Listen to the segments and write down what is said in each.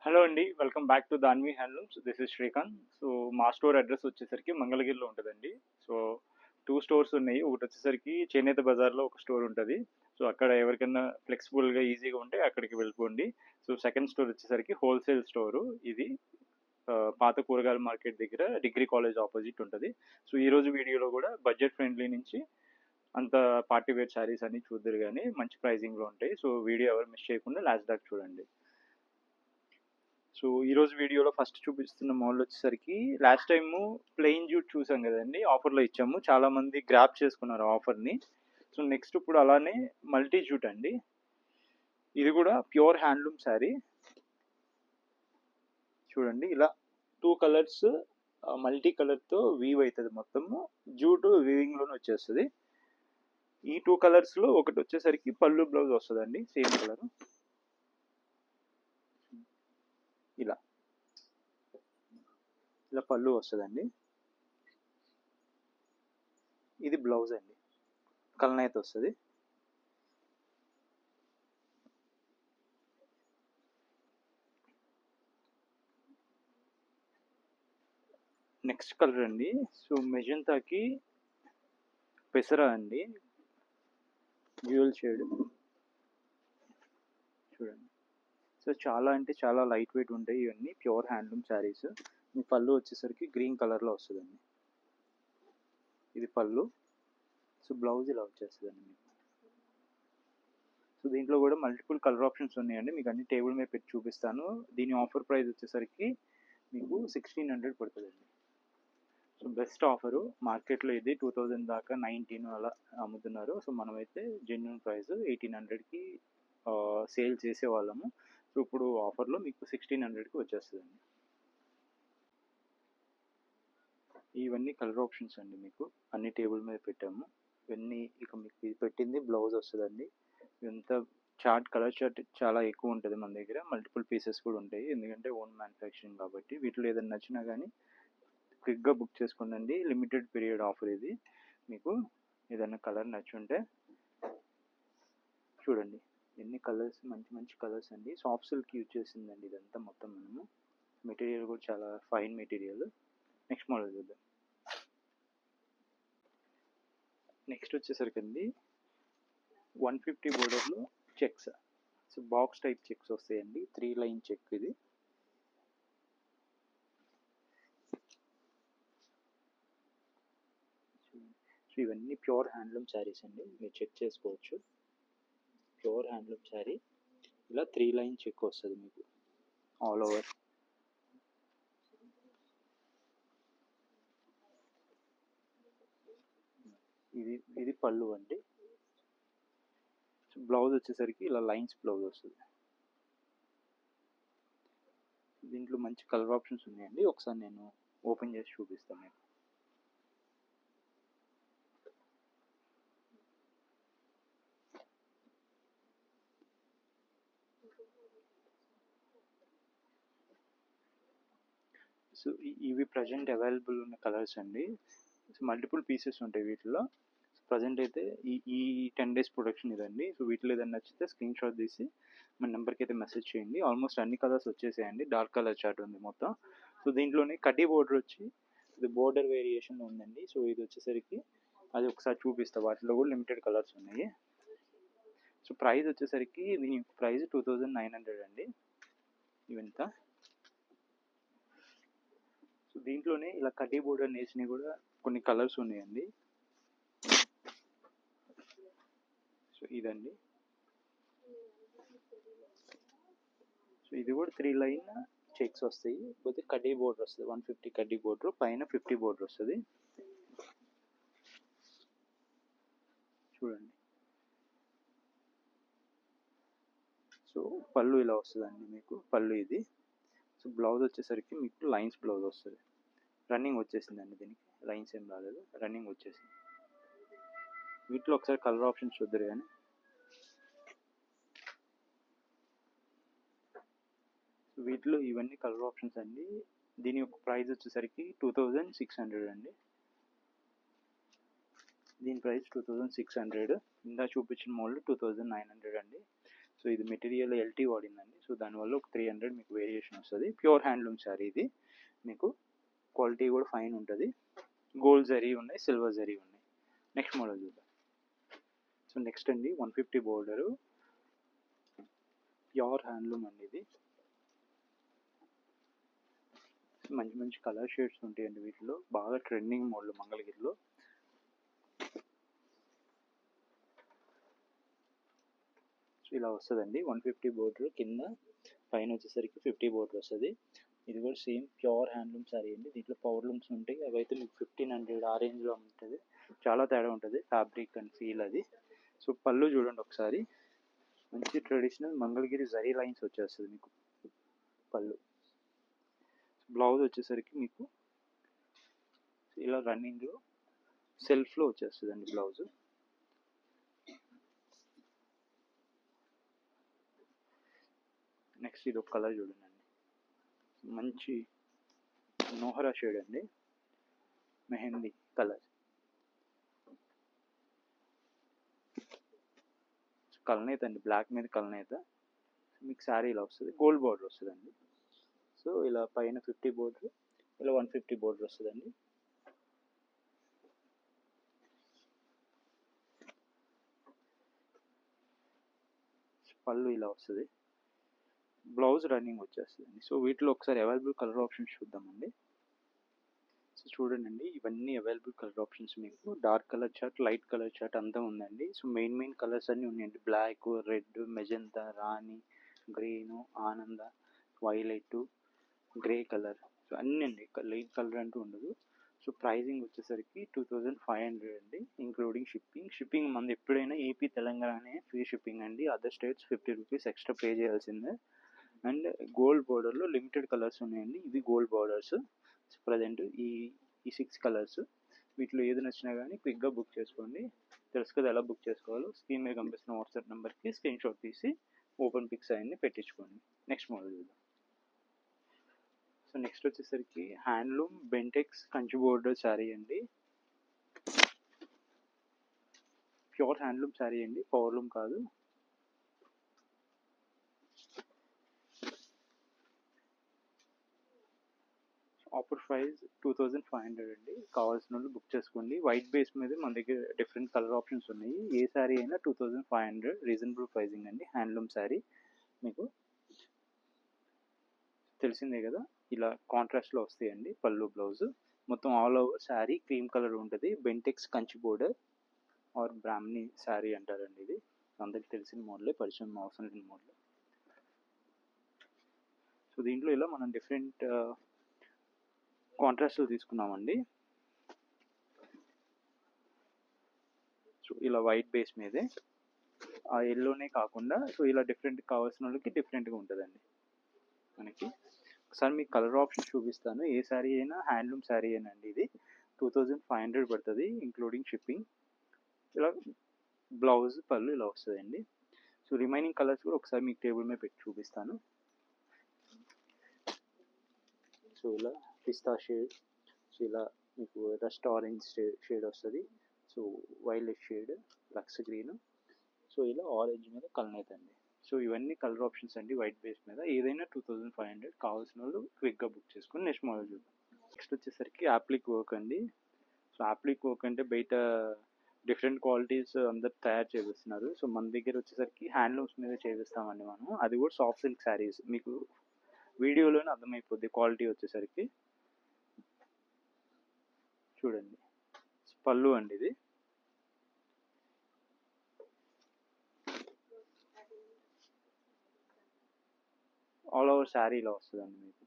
Hello అండి. Welcome back to Danvi handlooms. This is Srikanth. So, మా store address వచ్చేసరికి మంగళగిరిలో ఉంటదండి. సో, 2 స్టోర్స్ ఉన్నాయి. ఒకటొచ్చేసరికి చేనేత బజార్‌లో ఒక స్టోర్ ఉంటది. సో, అక్కడ ఎవరికన్నా ఫ్లెక్సిబుల్‌గా ఈజీగా ఉంటే అక్కడికి వెళ్ళిపోండి. సో, సెకండ్ స్టోర్ వచ్చేసరికి హోల్‌సేల్ స్టోరు. ఇది పాత కూరగాయల మార్కెట్ దగ్గర డిగ్రీ కాలేజ్ ఆపోజిట్ ఉంటది. సో, ఈరోజు వీడియోలో కూడా బడ్జెట్ ఫ్రెండ్లీ నుంచి అంత పార్టీ వేర్ శారీస్ అన్ని చూద్దురు గానీ మంచి ప్రైజింగ్‌లో ఉంటాయి. సో, వీడియో ఎవరు మిస్ చేయకుండా లాస్ట్ దాకా చూడండి. సో ఈరోజు వీడియోలో ఫస్ట్ చూపిస్తున్న మోడల్ వచ్చేసరికి లాస్ట్ టైము ప్లెయిన్ జూట్ చూసాం కదండి, ఆఫర్లో ఇచ్చాము. చాలా మంది గ్రాప్ చేసుకున్నారు ఆఫర్ని. సో నెక్స్ట్ ఇప్పుడు అలానే మల్టీ జూట్ అండి. ఇది కూడా ప్యూర్ హ్యాండ్లూమ్ శారీ. చూడండి ఇలా 2 కలర్స్ మల్టీ కలర్తో వీవ్ అవుతుంది. మొత్తము జూట్ వీవింగ్లోనే వచ్చేస్తుంది. ఈ 2 కలర్స్లో ఒకటి వచ్చేసరికి పళ్ళు బ్లౌజ్ వస్తుందండి, సేమ్ కలర్. ఇలా ఇలా పళ్ళు వస్తుందండి. ఇది బ్లౌజ్ అండి, కలనైతే వస్తుంది. నెక్స్ట్ కలర్ అండి. సో మెజంతాకి పెసరా అండి, డ్యూయల్ షేడ్. చూడండి. సో చాలా అంటే చాలా లైట్ వెయిట్ ఉంటాయి ఇవన్నీ ప్యూర్ హ్యాండ్లూమ్ శారీస్. మీ పళ్ళు వచ్చేసరికి గ్రీన్ కలర్లో వస్తుందండి. ఇది పళ్ళు. సో బ్లౌజ్ ఇలా వచ్చేస్తుందండి మీకు. సో దీంట్లో కూడా మల్టిపుల్ కలర్ ఆప్షన్స్ ఉన్నాయండి. మీకు అన్ని టేబుల్ మీద పెట్టి చూపిస్తాను. దీని ఆఫర్ ప్రైస్ వచ్చేసరికి మీకు 1600 పడుతుందండి. సో బెస్ట్ ఆఫరు మార్కెట్లో ఇది 2000 దాకా 19 అలా అమ్ముతున్నారు. సో మనమైతే జెన్యున్ ప్రైస్ 1800కి సేల్ చేసేవాళ్ళము. సో ఇప్పుడు ఆఫర్లో మీకు 1600కి వచ్చేస్తుందండి. ఇవన్నీ కలర్ ఆప్షన్స్ అండి, మీకు అన్ని టేబుల్ మీద పెట్టాము. ఇవన్నీ ఇక మీకు ఇది పెట్టింది బ్లౌజ్ వస్తుందండి. ఇదంతా చార్ట్, కలర్ చార్ట్ చాలా ఎక్కువ ఉంటుంది మన దగ్గర. మల్టిపుల్ పీసెస్ కూడా ఉంటాయి, ఎందుకంటే ఓన్ మ్యానుఫ్యాక్చరింగ్ కాబట్టి. వీటిలో ఏదైనా నచ్చినా కానీ క్విక్గా బుక్ చేసుకోండి. లిమిటెడ్ పీరియడ్ ఆఫర్ ఇది. మీకు ఏదైనా కలర్ నచ్చుంటే చూడండి. ఎన్ని కలర్స్, మంచి మంచి కలర్స్ అండి. సాఫ్ట్ సిల్క్ యూజ్ చేసిందండి ఇదంతా మొత్తం మనము. మెటీరియల్ కూడా చాలా ఫైన్ మెటీరియల్. నెక్స్ట్ మోడల్ చూద్దాం. నెక్స్ట్ వచ్చేసరికి అండి 150 బోర్డర్లో checks. So box type checks వస్తాయండి, 3 లైన్ చెక్ ఇది. సో ఇవన్నీ ప్యూర్ హ్యాండ్లూమ్ శారీస్ అండి, మీరు చెక్ చేసుకోవచ్చు. Pure handloom sari. ఇలా 3 లైన్ చెక్ వస్తుంది మీకు ఆల్ ఓవర్. ఇది పళ్ళు అండి. బ్లౌజ్ వచ్చేసరికి ఇలా లైన్స్ బ్లౌజ్ వస్తుంది. దీంట్లో మంచి కలర్ ఆప్షన్స్ ఉన్నాయండి, ఒకసారి నేను ఓపెన్ చేసి చూపిస్తాను మీకు. సో ఇవి ప్రజెంట్ అవైలబుల్ ఉన్న కలర్స్ అండి. సో మల్టిపుల్ పీసెస్ ఉంటాయి వీటిలో. ప్రజెంట్ అయితే ఈ 10 days ప్రొడక్షన్ ఇదండి. సో వీటిలో ఏదైనా నచ్చితే స్క్రీన్ షాట్ తీసి మన నెంబర్కి అయితే మెసేజ్ చేయండి. ఆల్మోస్ట్ అన్ని కలర్స్ వచ్చేసాయండి. డార్క్ కలర్ చార్ట్ ఉంది మొత్తం. సో దీంట్లోనే కడ్డీ బోర్డర్ వచ్చి ఇది బోర్డర్ వేరియేషన్లో ఉందండి. సో ఇది వచ్చేసరికి అది ఒకసారి చూపిస్తా. వాటిలో కూడా లిమిటెడ్ కలర్స్ ఉన్నాయి. సో ప్రైస్ వచ్చేసరికి దీని ప్రైస్ 2900 అండి ఇవంతా. సో దీంట్లోనే ఇలా కడ్డీ బోర్డర్ నేసినవి కూడా కొన్ని కలర్స్ ఉన్నాయండి. సో ఇదండి. సో ఇది కూడా 3 లైన్ చెక్స్ వస్తాయి, పోతే కడ్డీ బోర్డర్ వస్తుంది. 150 కడ్డీ బోర్డర్, పైన 50 బోర్డర్ వస్తుంది. చూడండి. సో పళ్ళు ఇలా వస్తుందండి మీకు, పళ్ళు ఇది. సో బ్లౌజ్ వచ్చేసరికి మీకు లైన్స్ బ్లౌజ్ వస్తుంది. రన్నింగ్ వచ్చేసిందండి, దీనికి లైన్స్ ఏం రాలేదు, రన్నింగ్ వచ్చేసింది. వీటిలో ఒకసారి కలర్ ఆప్షన్స్ చూద్దరు కానీ. వీటిలో ఇవన్నీ కలర్ ఆప్షన్స్ అండి. దీని యొక్క ప్రైస్ వచ్చేసరికి 2600 అండి. దీని ప్రైస్ 2600. ఇందా చూపించిన మోడల్ 2900 అండి. సో ఇది మెటీరియల్ ఎల్టీ వాడిందండి. సో దానివల్ల ఒక 300 మీకు వేరియేషన్ వస్తుంది. ప్యూర్ హ్యాండ్లూమ్ శారీ ఇది. మీకు క్వాలిటీ కూడా ఫైన్ ఉంటుంది. గోల్డ్ జరీ ఉన్నాయి, సిల్వర్ జరీ ఉన్నాయి. నెక్స్ట్ మోడల్ చూద్దాం. సో నెక్స్ట్ అండి 150 బోర్డరు, ప్యూర్ హ్యాండ్లూమ్ అండి ఇది. మంచి మంచి కలర్ షేడ్స్ ఉంటాయండి వీటిలో. బాగా ట్రెండింగ్ మోడల్ మంగళగిరిలో. సో ఇలా వస్తుందండి 150 బోర్డర్, కింద పైన వచ్చేసరికి 50 బోర్డర్ వస్తుంది. ఇది కూడా సేమ్ ప్యూర్ హ్యాండ్లూమ్ శారీ అండి. దీంట్లో పవర్ లూమ్స్ ఉంటాయి, అవైతే మీకు 1500 ఆ రేంజ్లో ఉంటుంది. చాలా తేడా ఉంటుంది ఫ్యాబ్రిక్ అండ్ ఫీల్ అది. సో పళ్ళు చూడండి ఒకసారి, మంచి ట్రెడిషనల్ మంగళగిరి జరీ లైన్స్ వచ్చేస్తుంది మీకు పళ్ళు. బ్లౌజ్ వచ్చేసరికి మీకు ఇలా రన్నింగ్లో సెల్ఫ్లో వచ్చేస్తుంది అండి బ్లౌజ్. నెక్స్ట్ ఇది ఒక కలర్ చూడండి, మంచి నోహరా షేడ్ అండి, మెహందీ కలర్. కలనేత అండి, బ్లాక్ మీద కలనేత. మీకు శారీ ఇలా వస్తుంది, గోల్డ్ బార్డర్ వస్తుందండి. సో ఇలా పైన 50 బోర్డర్, ఇలా 150 బోర్డర్ వస్తుందండి. పళ్ళు ఇలా వస్తుంది, బ్లౌజ్ రన్నింగ్ వచ్చేస్తుందండి. సో వీటిలో ఒకసారి అవైలబుల్ కలర్ ఆప్షన్స్ చూద్దామండి. సో చూడండి, ఇవన్నీ అవైలబుల్ కలర్ ఆప్షన్స్. మీకు dark colour chart, light colour chart అంతా ఉందండి. సో మెయిన్ కలర్స్ అన్నీ ఉన్నాయండి. బ్లాక్, రెడ్, మెజంతా, రాణి, గ్రీను, ఆనంద, వైలెట్, గ్రే కలర్. సో అన్నీ అండి, లైట్ కలర్ అంటూ ఉండదు. సో ప్రైజింగ్ వచ్చేసరికి 2500 అండి, ఇంక్లూడింగ్ షిప్పింగ్. షిప్పింగ్ మనది ఎప్పుడైనా ఏపీ తెలంగాణనే ఫ్రీ షిప్పింగ్ అండి. Other states 50 rupees extra pay చేయాల్సిందే. అండ్ గోల్డ్ బార్డర్లో లిమిటెడ్ కలర్స్ ఉన్నాయండి. ఇవి గోల్డ్ బార్డర్స్. ప్రజెంట్ ఈ 6 కలర్స్. వీటిలో ఏది నచ్చినా కానీ క్విక్గా బుక్ చేసుకోండి. తెలుసు కదా ఎలా బుక్ చేసుకోవాలో. స్క్రీన్ మీద కనిపిస్తున్న వాట్సాప్ నెంబర్కి స్క్రీన్ షాట్ తీసి ఓపెన్ పిక్స్ అన్ని పెట్టించుకోండి. నెక్స్ట్ మోడల్ చూద్దాం. సో నెక్స్ట్ వచ్చేసరికి హ్యాండ్లూమ్ బెంటెక్స్ కంచి బోర్డర్ శారీ అండి. ప్యూర్ హ్యాండ్లూమ్ శారీ అండి, పవర్లూమ్ కాదు. ఆఫర్ ప్రైస్ 2500 అండి. కావాల్సిన వాళ్ళు బుక్ చేసుకోండి. వైట్ బేస్ మీద మన దగ్గర డిఫరెంట్ కలర్ ఆప్షన్స్ ఉన్నాయి. ఏ శారీ అయినా 2500, రీజనబుల్ ప్రైజింగ్ అండి. హ్యాండ్లూమ్ శారీ మీకు తెలిసిందే కదా, ఇలా కాంట్రాస్ట్లో వస్తాయండి పళ్ళు, బ్లౌజ్. మొత్తం all over sari cream colour ఉంటుంది. బెంటెక్స్ కంచి బోర్డర్ ఆర్ బ్రాహ్మణి శారీ అంటారండి. ఇది అందరికి తెలిసిన మోడలే, పరిచయం అవసరం లేని మోడల్. సో దీంట్లో ఇలా మనం డిఫరెంట్ కాంట్రాస్ట్లో తీసుకున్నామండి. సో ఇలా వైట్ బేస్ మీదే ఆ ఎల్లోనే కాకుండా, సో ఇలా డిఫరెంట్ కావాల్సిన వాళ్ళకి డిఫరెంట్గా ఉంటుందండి మనకి. ఒకసారి మీకు కలర్ ఆప్షన్ చూపిస్తాను. ఏ శారీ అయినా హ్యాండ్లూమ్ శారీ అయినండి. ఇది 2500 పడుతుంది ఇంక్లూడింగ్ షిప్పింగ్. ఇలా బ్లౌజ్, పళ్ళు ఇలా వస్తుందండి. సో రిమైనింగ్ కలర్స్ కూడా ఒకసారి మీకు టేబుల్ మీద పెట్టి చూపిస్తాను. సో ఇలా పిస్తా షేడ్, సో ఇలా మీకు రస్ట్ ఆరెంజ్ షేడ్ వస్తుంది. So violet shade, lux green, so ఇలా ఆరెంజ్ మీద కలనేత అండి. సో ఇవన్నీ కలర్ ఆప్షన్స్ అండి వైట్ బేస్ మీద. ఏదైనా 2500. కావాల్సిన వాళ్ళు క్విక్గా బుక్ చేసుకుని నెక్స్ట్ మోడల్ చూద్దాం. నెక్స్ట్ వచ్చేసరికి యాప్లిక్ వర్క్ అండి. సో యాప్లిక్ వర్క్ అంటే బయట డిఫరెంట్ క్వాలిటీస్ అందరు తయారు చేపిస్తున్నారు. సో మన దగ్గర వచ్చేసరికి హ్యాండ్లూమ్స్ మీద చేపిస్తామండి మనం. అది కూడా సాఫ్ట్ సిల్క్ శారీస్. మీకు వీడియోలోనే అర్థమైపోద్ది క్వాలిటీ వచ్చేసరికి. చూడండి, పళ్ళు అండి ఇది. ఆల్ ఓవర్ శారీ ఇలా వస్తుందండి మీకు.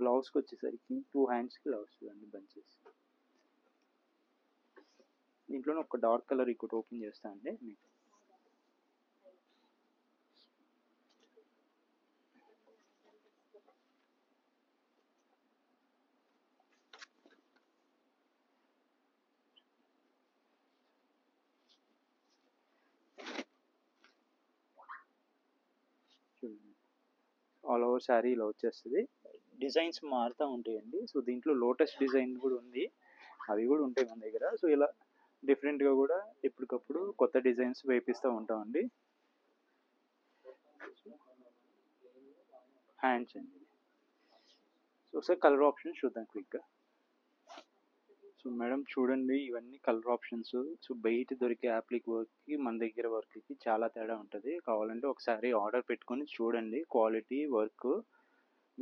బ్లౌజ్కి వచ్చేసరికి 2 హ్యాండ్స్కి ఇలా వస్తుందండి బంచెస్. దీంట్లోనే ఒక డార్క్ కలర్ ఇంకోటి ఓపెన్ చేస్తా అండి మీకు. చూడండి, ఆల్ ఓవర్ శారీ ఇలా వచ్చేస్తుంది. డిజైన్స్ మారుతూ ఉంటాయండి. సో దీంట్లో లోటస్ డిజైన్ కూడా ఉంది. అవి కూడా ఉంటాయి మన దగ్గర. సో ఇలా డిఫరెంట్గా కూడా ఎప్పటికప్పుడు కొత్త డిజైన్స్ వేపిస్తూ ఉంటామండి. హ్యాండ్స్ అండి. సో ఒకసారి కలర్ ఆప్షన్స్ చూద్దాం క్విక్గా. సో మేడం చూడండి, ఇవన్నీ కలర్ ఆప్షన్స్. సో బయట దొరికే యాప్లిక్ వర్క్కి మన దగ్గర వర్క్కి చాలా తేడా ఉంటుంది. కావాలంటే ఒకసారి ఆర్డర్ పెట్టుకొని చూడండి, క్వాలిటీ వర్క్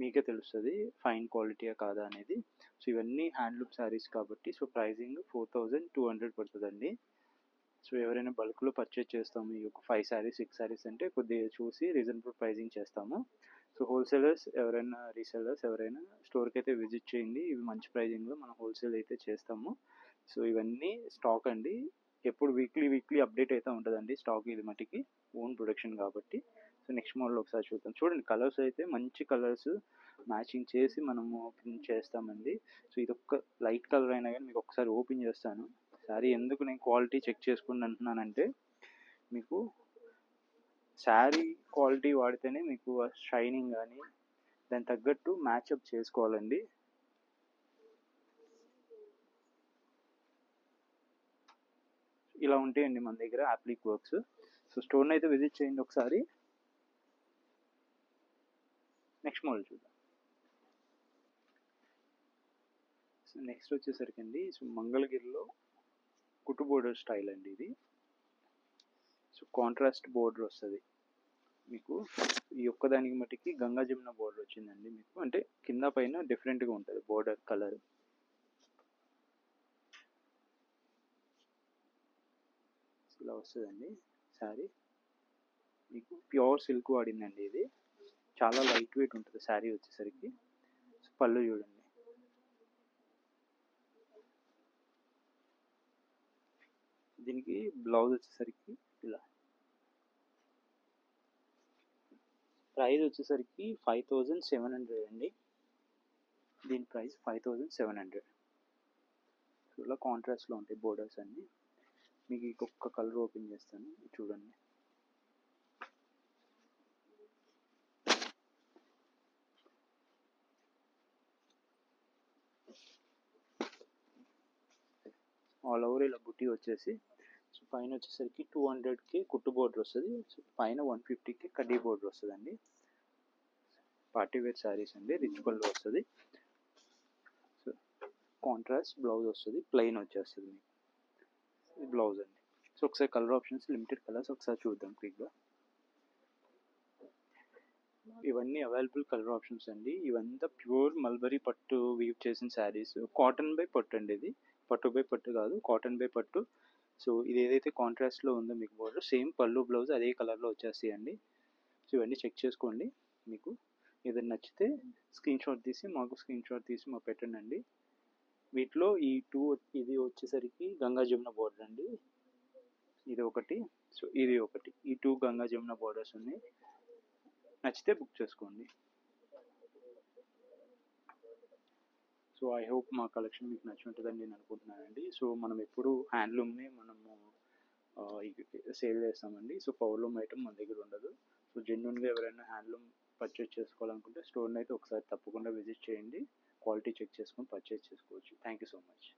మీకే తెలుస్తుంది ఫైన్ క్వాలిటీయా కాదా అనేది. సో ఇవన్నీ హ్యాండ్లూమ్ శారీస్ కాబట్టి సో ప్రైజింగ్ 4200 పడుతుందండి. సో ఎవరైనా బల్క్లో పర్చేజ్ చేస్తాము ఈ ఒక 5 శారీస్ 6 శారీస్ అంటే కొద్దిగా చూసి రీజనబుల్ ప్రైజింగ్ చేస్తాము. సో హోల్సేలర్స్ ఎవరైనా రీసెల్లర్స్ ఎవరైనా స్టోర్కి అయితే విజిట్ చేయండి. ఇవి మంచి ప్రైజింగ్లో మనం హోల్సేల్ అయితే చేస్తాము. సో ఇవన్నీ స్టాక్ అండి, ఎప్పుడు వీక్లీ అప్డేట్ అయితే ఉంటుందండి స్టాక్. ఇది మటుకి ఓన్ ప్రొడక్షన్ కాబట్టి. సో నెక్స్ట్ మోడల్ ఒకసారి చూద్దాం. చూడండి కలర్స్ అయితే మంచి కలర్స్ మ్యాచింగ్ చేసి మనము ప్రింట్ చేస్తామండి. సో ఇది ఒక్క లైట్ కలర్ అయినా కానీ మీకు ఒకసారి ఓపెన్ చేస్తాను. శారీ ఎందుకు నేను క్వాలిటీ చెక్ చేసుకుని అంటున్నానంటే, మీకు శారీ క్వాలిటీ వాడితేనే మీకు షైనింగ్ కానీ దానికి తగ్గట్టు మ్యాచ్అప్ చేసుకోవాలండి. ఇలా ఉంటాయండి మన దగ్గర యాప్లిక్ వర్క్స్. సో స్టోర్ని అయితే విజిట్ చేయండి ఒకసారి. నెక్స్ట్ మోడల్ చూద్దాం. సో నెక్స్ట్ వచ్చేసరికి అండి, సో మంగళగిరిలో కుట్టు బోర్డర్ స్టైల్ అండి ఇది. సో కాంట్రాస్ట్ బోర్డర్ వస్తుంది మీకు. ఈ ఒక్కదానికి మటుకి గంగా జమున బోర్డర్ వచ్చిందండి మీకు, అంటే కింద పైన డిఫరెంట్గా ఉంటుంది బోర్డర్ కలర్. ఇలా వస్తుందండి శారీ. మీకు ప్యూర్ సిల్క్ వాడిందండి ఇది, చాలా లైట్ వెయిట్ ఉంటుంది శారీ వచ్చేసరికి. పళ్ళు చూడండి, దీనికి బ్లౌజ్ వచ్చేసరికి ఇలా. ప్రైస్ వచ్చేసరికి 5700 అండి. దీని ప్రైస్ 5700. ఇలా కాంట్రాస్ట్లో ఉంటాయి బోర్డర్స్ అన్నీ. మీకు ఇంకొక కలర్ ఓపెన్ చేస్తాను చూడండి. ఆల్ ఓవర్ ఇలా బుట్టి వచ్చేసి, సో పైన వచ్చేసరికి 200కి కుట్టు బోర్డర్ వస్తుంది. సో పైన 150కి కడ్డీ బోర్డర్ వస్తుందండి. పార్టీ వేర్ శారీస్ అండి, రిచ్ పళ్ళు వస్తుంది. సో కాంట్రాస్ట్ బ్లౌజ్ వస్తుంది, ప్లెయిన్ వచ్చేస్తుంది మీకు బ్లౌజ్ అండి. సో ఒకసారి కలర్ ఆప్షన్స్ లిమిటెడ్ కలర్స్ ఒకసారి చూద్దాం క్విక్గా. ఇవన్నీ అవైలబుల్ కలర్ ఆప్షన్స్ అండి. ఇవంతా ప్యూర్ మల్బరీ పట్టు వీవ్ చేసిన శారీస్. కాటన్ బై పట్టు అండి ఇది, పట్టు బై పట్టు కాదు, కాటన్ బై పట్టు. సో ఇది ఏదైతే కాంట్రాస్ట్లో ఉందో మీకు బోర్డర్ సేమ్ పళ్ళు బ్లౌజ్ అదే కలర్లో వచ్చేస్తాయండి. సో ఇవన్నీ చెక్ చేసుకోండి. మీకు ఏదైనా నచ్చితే స్క్రీన్ షాట్ తీసి మాకు పెట్టండి. వీటిలో ఈ టూ, ఇది వచ్చేసరికి గంగా జమున బోర్డర్ అండి, ఇది ఒకటి. సో ఇది ఒకటి, ఈ టూ గంగా జమున బోర్డర్స్ ఉన్నాయి. నచ్చితే బుక్ చేసుకోండి. సో ఐ హోప్ మా కలెక్షన్ మీకు నచ్చి ఉంటుందని నేను అనుకుంటున్నానండి. సో మనం ఎప్పుడు హ్యాండ్లూమ్ని మనము సేల్ చేస్తామండి. సో పవర్లూమ్ ఐటమ్ మన దగ్గర ఉండదు. సో జెన్యున్గా ఎవరైనా హ్యాండ్లూమ్ పర్చేస్ చేసుకోవాలనుకుంటే స్టోర్ని అయితే ఒకసారి తప్పకుండా విజిట్ చేయండి. క్వాలిటీ చెక్ చేసుకొని పర్చేస్ చేసుకోవచ్చు. Thank you so much.